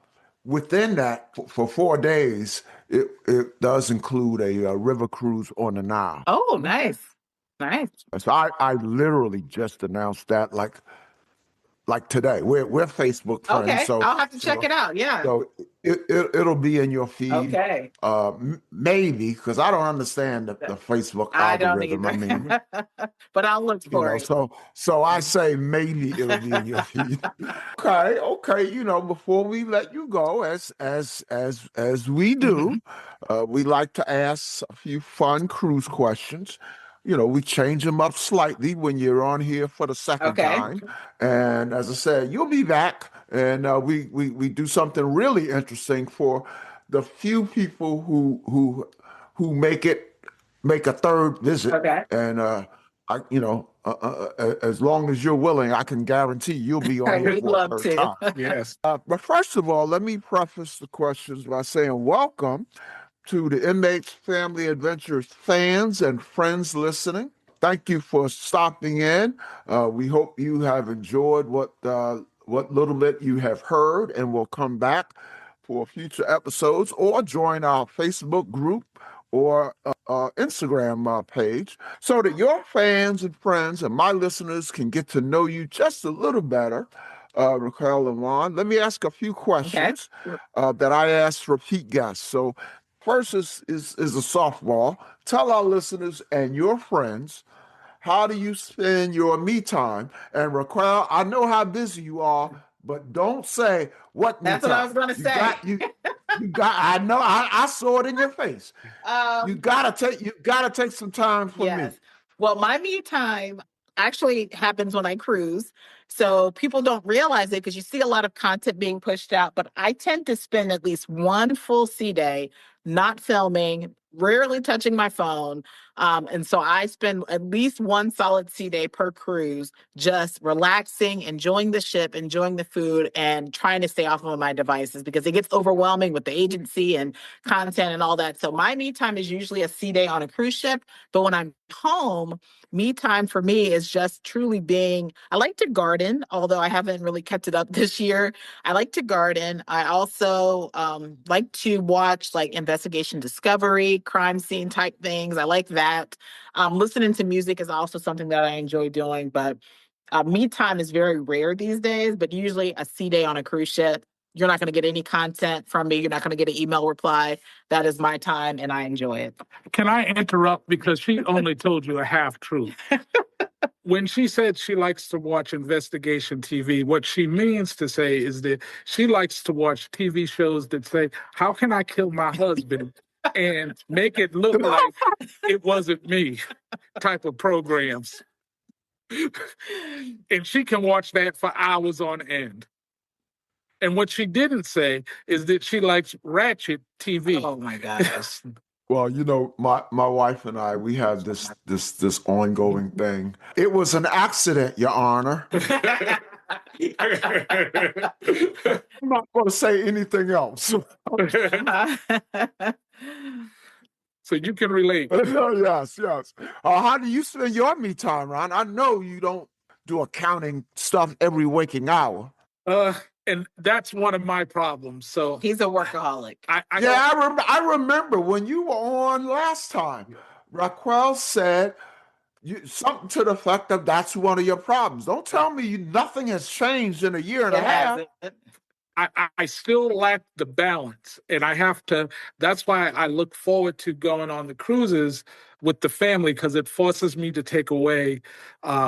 S2: within that, for 4 days, it does include a river cruise on the Nile.
S3: Oh, nice. Nice.
S2: So I literally just announced that like today. We're Facebook friends.
S3: Okay,
S2: so
S3: I'll have to check it out. Yeah.
S2: So it'll be in your feed.
S3: Okay.
S2: Maybe because I don't understand the Facebook algorithm.
S3: I don't either. But I'll look for it.
S2: So I say maybe it'll be in your feed. Okay. Before we let you go, as we do, we like to ask a few fun cruise questions. We change them up slightly when you're on here for the second time. And as I said, you'll be back, and we do something really interesting for the few people who make a third visit. Okay. And as long as you're willing, I can guarantee you'll be on here for a third time.
S4: Yes.
S2: But first of all, let me preface the questions by saying welcome to the Inmates Family Adventures fans and friends listening. Thank you for stopping in. We hope you have enjoyed what little bit you have heard, and will come back for future episodes or join our Facebook group or Instagram page so that your fans and friends and my listeners can get to know you just a little better. RacQuelle and Ron, let me ask a few questions that I ask repeat guests. So first is a softball. Tell our listeners and your friends, how do you spend your me time? And RacQuelle, I know how busy you are, but don't say what me time.
S3: That's what I was going to say.
S2: You got. I know. I saw it in your face. You gotta take some time for me.
S3: Well, my me time actually happens when I cruise. So people don't realize it because you see a lot of content being pushed out, but I tend to spend at least one full sea day not filming, rarely touching my phone. And so I spend at least one solid sea day per cruise, just relaxing, enjoying the ship, enjoying the food, and trying to stay off of my devices because it gets overwhelming with the agency and content and all that. So my me time is usually a sea day on a cruise ship. But when I'm home, me time for me is just truly I like to garden, although I haven't really kept it up this year. I like to garden. I also like to watch like investigation discovery, crime scene type things. I like that. Listening to music is also something that I enjoy doing, but me time is very rare these days, but usually a sea day on a cruise ship. You're not going to get any content from me. You're not going to get an email reply. That is my time, and I enjoy it.
S4: Can I interrupt? Because she only told you a half truth. When she said she likes to watch investigation TV, what she means to say is that she likes to watch TV shows that say, how can I kill my husband and make it look like it wasn't me type of programs. And she can watch that for hours on end. And what she didn't say is that she likes ratchet TV.
S3: Oh my gosh.
S2: Well, my wife and I, we have this ongoing thing. It was an accident, Your Honor. I'm not going to say anything else.
S4: So you can relate.
S2: Yes. How do you spend your me time, Ron? I know you don't do accounting stuff every waking hour.
S4: And that's one of my problems. So
S3: He's a workaholic.
S2: I remember when you were on last time. RacQuelle said something to the effect of that's one of your problems. Don't tell me nothing has changed in a year and a half.
S4: I still lack the balance, and I have to. That's why I look forward to going on the cruises with the family, because it forces me to take away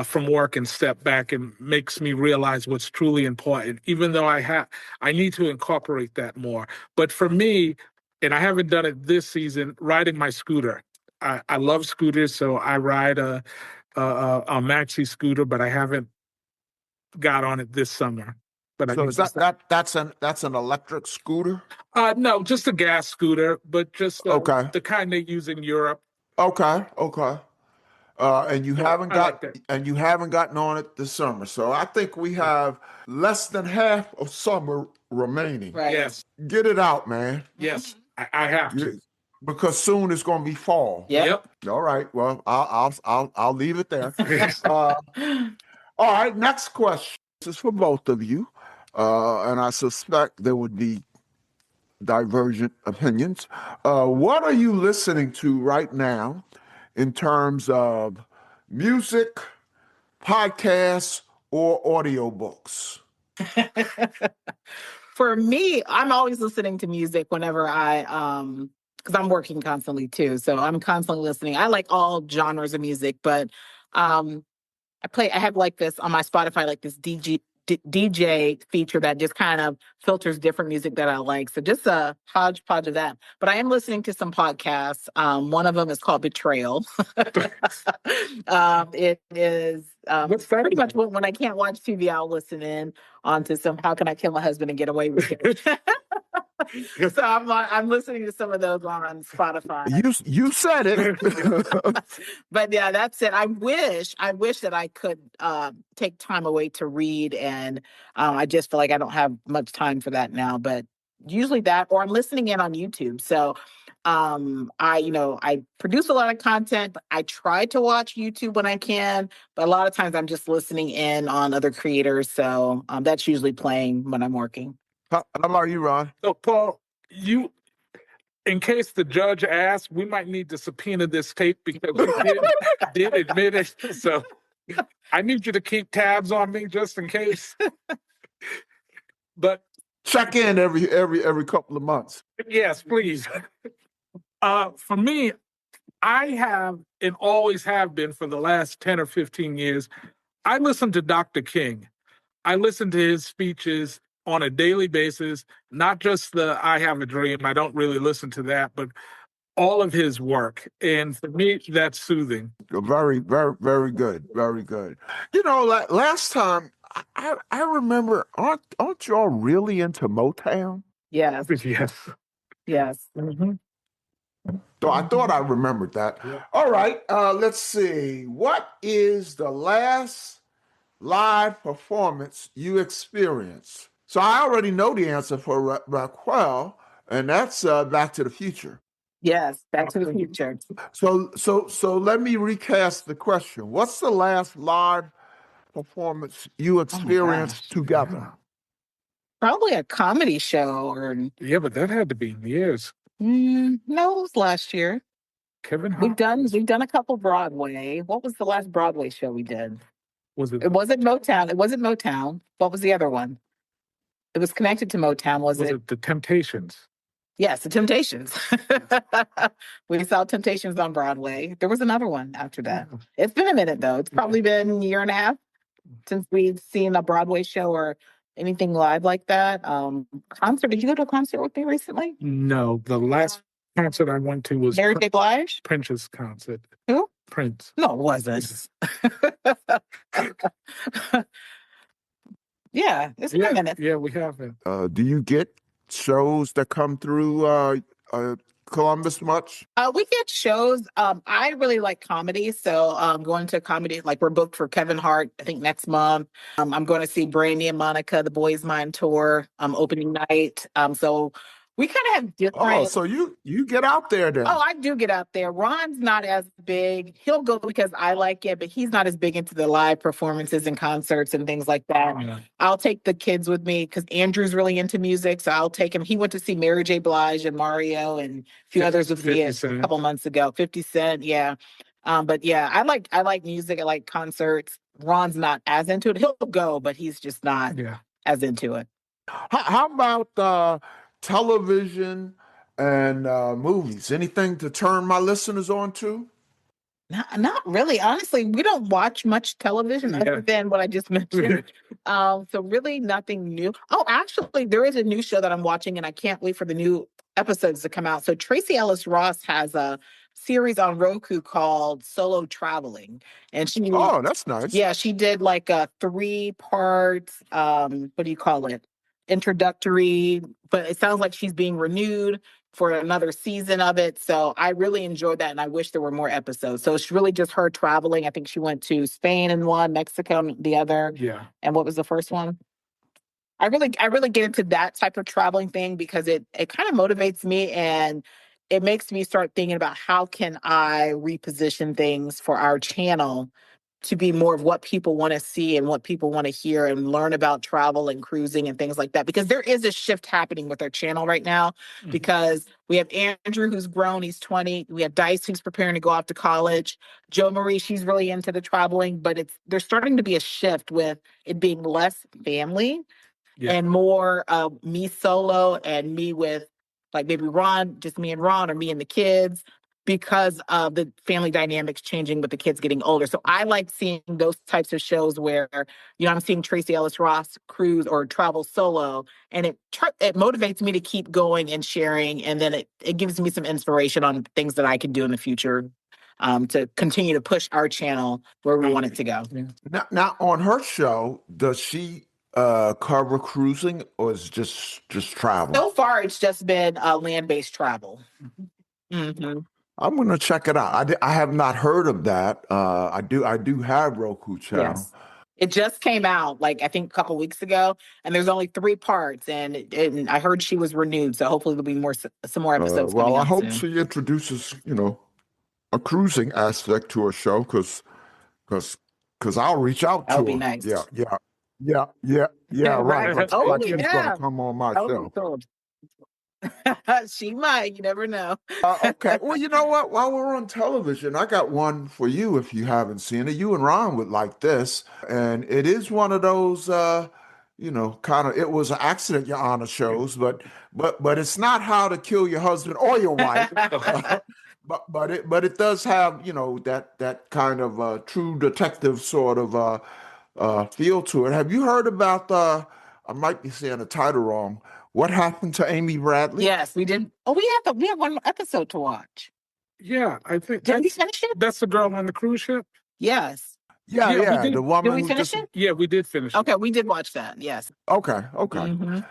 S4: from work and step back, and makes me realize what's truly important. Even though I need to incorporate that more. But for me, and I haven't done it this season, riding my scooter. I love scooters, so I ride a maxi scooter, but I haven't got on it this summer. But
S2: So is that's an electric scooter?
S4: No, just a gas scooter, but just
S2: Okay.
S4: the kind they use in Europe.
S2: Okay. And you haven't
S4: like that.
S2: you haven't gotten on it this summer. So I think we have less than half of summer remaining.
S3: Right.
S4: Yes,
S2: Get it out, man.
S4: yes, I have to.
S2: Because soon it's going to be fall.
S3: Yep.
S2: All right. Well, I'll leave it there. All right. Next question. This is for both of you, and I suspect there would be divergent opinions. What are you listening to right now in terms of music, podcasts, or audiobooks?
S3: For me, I'm always listening to music whenever because I'm working constantly too. So I'm constantly listening. I like all genres of music, but I have like this on my Spotify, like this DJ feature that just kind of filters different music that I like. So just a hodgepodge of that. But I am listening to some podcasts. One of them is called Betrayal. It is
S4: What's that
S3: pretty much
S4: about?
S3: when I can't watch TV, I'll listen in onto some How Can I Kill My Husband and Get Away with It. So I'm listening to some of those on Spotify.
S2: You said it.
S3: But yeah, that's it. I wish that I could take time away to read, and I just feel like I don't have much time for that now. But usually that, or I'm listening in on YouTube. So I produce a lot of content, but I try to watch YouTube when I can. But a lot of times I'm just listening in on other creators. So that's usually playing when I'm working.
S2: How about you, Ron?
S4: So, Paul, in case the judge asks, we might need to subpoena this tape because you did admit it. So I need you to keep tabs on me just in case. But
S2: Check in every couple of months.
S4: yes, please. For me, I have and always have been for the last 10 or 15 years, I listen to Dr. King. I listen to his speeches on a daily basis, not just the I Have a Dream. I don't really listen to that, but all of his work. And for me, that's soothing.
S2: Very, very, very good. Very good. You know, last time, I remember, aren't y'all really into Motown?
S3: Yes.
S4: Yes.
S3: Yes.
S4: Mm-hmm.
S2: So I thought I remembered that.
S4: Yeah.
S2: All right, let's see. What is the last live performance you experienced? So I already know the answer for RacQuelle, and that's Back to the Future.
S3: Yes. Back to the Future.
S2: So let me recast the question. What's the last live performance you experienced together?
S3: Probably a comedy show or
S4: Yeah, but that had to be years.
S3: no, it was last year.
S4: Kevin Hart.
S3: We've done a couple Broadway. What was the last Broadway show we did?
S4: Was it?
S3: It wasn't Motown. It wasn't Motown. What was the other one? It was connected to Motown. Was it?
S4: The Temptations?
S3: Yes, the Temptations. We saw Temptations on Broadway. There was another one after that. It's been a minute though. It's probably been a year and a half since we've seen a Broadway show or anything live like that. Concert. Did you go to a concert with me recently?
S4: No, the last concert I went to was
S3: Mary J. Blige?
S4: Prince's concert.
S3: Who?
S4: Prince.
S3: No, it wasn't. Yeah, it's been a minute.
S4: Yeah, we have it.
S2: Do you get shows that come through Columbus much?
S3: We get shows. I really like comedy, so going to comedy, like we're booked for Kevin Hart, I think next month. I'm going to see Brandy and Monica, the Boys Mind tour, opening night. So We kind of have
S2: Oh,
S3: different.
S2: so you get out there then.
S3: Oh, I do get out there. Ron's not as big. He'll go because I like it, but he's not as big into the live performances and concerts and things like that.
S4: Yeah.
S3: I'll take the kids with me because Andrew's really into music, so I'll take him. He went to see Mary J. Blige and Mario and a few others with me
S4: 50
S3: a
S4: Cent.
S3: couple months ago. 50 Cent, yeah. But yeah, I like music. I like concerts. Ron's not as into it. He'll go, but he's just not
S4: Yeah.
S3: as into it.
S2: How about television and movies? Anything to turn my listeners on to?
S3: Not really. Honestly, we don't watch much television other than what I just mentioned. So really nothing new. Oh, actually, there is a new show that I'm watching, and I can't wait for the new episodes to come out. So Tracy Ellis Ross has a series on Roku called Solo Traveling, and
S2: Oh, that's nice.
S3: yeah, she did like a 3-part, what do you call it? Introductory, but it sounds like she's being renewed for another season of it. So I really enjoyed that, and I wish there were more episodes. So it's really just her traveling. I think she went to Spain in one, Mexico in the other.
S4: Yeah.
S3: And what was the first one? I really get into that type of traveling thing because it kind of motivates me, and it makes me start thinking about how can I reposition things for our channel to be more of what people want to see and what people want to hear and learn about travel and cruising and things like that. Because there is a shift happening with our channel right now, because we have Andrew, who's grown, he's 20. We have Dice, who's preparing to go off to college. Jo Marie, she's really into the traveling, but there's starting to be a shift with it being less family and more me solo and me with like maybe Ron, just me and Ron, or me and the kids, because of the family dynamics changing with the kids getting older. So I like seeing those types of shows where, I'm seeing Tracy Ellis Ross cruise or travel solo, and it motivates me to keep going and sharing. And then it gives me some inspiration on things that I can do in the future to continue to push our channel where we want it to go.
S2: Now on her show, does she cover cruising, or is it just travel?
S3: So far, it's just been land-based travel. Mm-hmm.
S2: I'm gonna check it out. I have not heard of that. I do have Roku channel.
S3: Yes. It just came out, like, I think a couple weeks ago, and there's only 3 parts, and I heard she was renewed, so hopefully there'll be some more episodes coming
S2: Well, I
S3: out
S2: hope
S3: soon.
S2: she introduces, a cruising aspect to her show, because I'll reach out to her.
S3: That would be nice.
S2: Yeah, right.
S3: Right. Oh,
S2: Like she's
S3: yeah.
S2: gonna come on my show.
S3: Cool. She might. You never know.
S2: Okay. Well, you know what? While we're on television, I got one for you if you haven't seen it. You and Ron would like this. And it is one of those, kind of, it was an accident, Your Honor shows, but it's not How to Kill Your Husband or Your Wife. But it does have, that kind of true detective sort of feel to it. Have you heard about, I might be saying the title wrong, What Happened to Amy Bradley?
S3: Yes, we did. Oh, we have one episode to watch.
S4: Yeah, I think
S3: Did we finish it?
S4: that's the girl on the cruise ship.
S3: Yes.
S4: Yeah, we
S2: Yeah,
S4: did.
S2: the woman
S3: Did we
S2: who
S3: finish
S2: just.
S3: it?
S4: Yeah, we did finish.
S3: Okay, we did watch that. Yes.
S2: Okay.
S3: Mhm.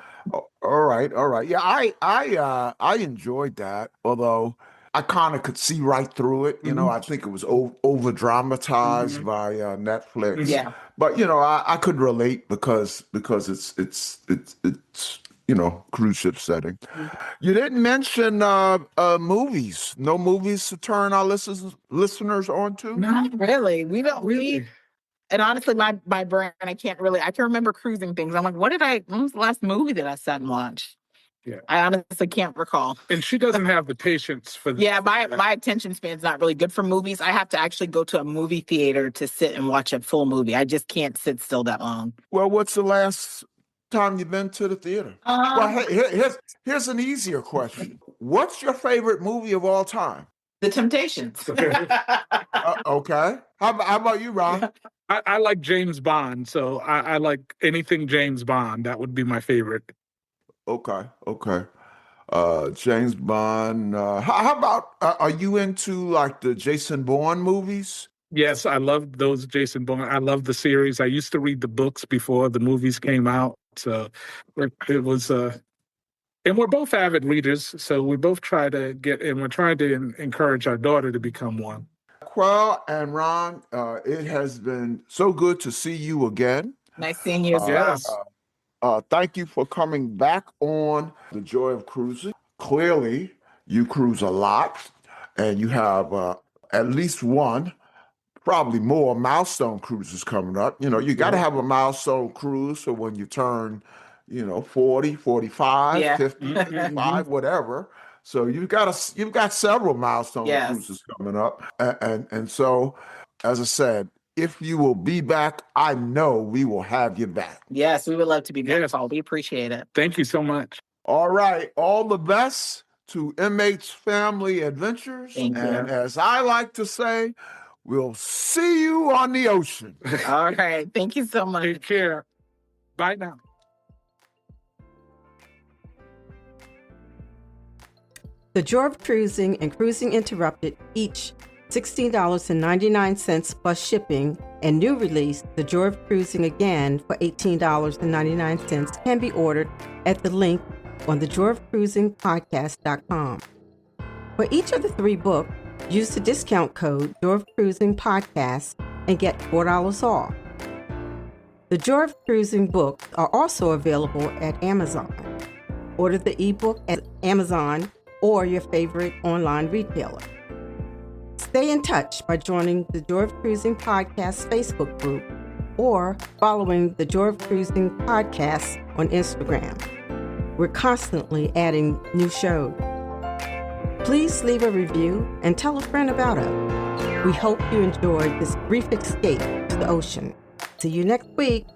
S2: All right. Yeah, I enjoyed that, although I kind of could see right through it. I think it was over dramatized by Netflix.
S3: Yeah.
S2: But I could relate because it's cruise ship setting. You didn't mention movies. No movies to turn our listeners on to?
S3: Not really. We don't
S4: Really?
S3: And honestly, my brain, I can remember cruising things. I'm like, when was the last movie that I sat and watched?
S4: Yeah.
S3: I honestly can't recall.
S4: And she doesn't have the patience for that.
S3: Yeah, my attention span's not really good for movies. I have to actually go to a movie theater to sit and watch a full movie. I just can't sit still that long.
S2: Well, what's the last time you've been to the theater? Well, here's an easier question. What's your favorite movie of all time?
S3: The Temptations.
S2: Okay. How about you, Ron?
S4: I like James Bond, so I like anything James Bond. That would be my favorite.
S2: Okay. James Bond. How about, are you into like the Jason Bourne movies?
S4: Yes, I love those Jason Bourne. I love the series. I used to read the books before the movies came out. So it was, and we're both avid readers. So we both try to and we're trying to encourage our daughter to become one.
S2: RacQuelle and Ron, it has been so good to see you again.
S3: Nice seeing you as well.
S4: Yes.
S2: Thank you for coming back on The Joy of Cruising. Clearly, you cruise a lot, and you have at least one, probably more milestone cruises coming up. You know, you got to have a milestone cruise for when you turn, 40, 45,
S3: Yeah.
S2: 50, 55, whatever. So you've got several milestone
S3: Yes.
S2: cruises coming up. And so, as I said, if you will be back, I know we will have you back.
S3: Yes, we would love to be back,
S4: Yes.
S3: Paul. We appreciate it.
S4: Thank you so much.
S2: All right. All the best to MH Family Adventures.
S3: Thank you.
S2: And as I like to say, we'll see you on the ocean.
S3: All right. Thank you so much.
S4: Take care. Bye now.
S1: The Joy of Cruising and Cruising Interrupted, each $16.99 plus shipping, and new release, The Joy of Cruising Again for $18.99 can be ordered at the link on thejoyofcruisingpodcast.com. For each of the 3 books, use the discount code Joy of Cruising Podcast and get $4 off. The Joy of Cruising books are also available at Amazon. Order the ebook at Amazon or your favorite online retailer. Stay in touch by joining the Joy of Cruising Podcast Facebook group or following the Joy of Cruising Podcast on Instagram. We're constantly adding new shows. Please leave a review and tell a friend about us. We hope you enjoyed this brief escape to the ocean. See you next week.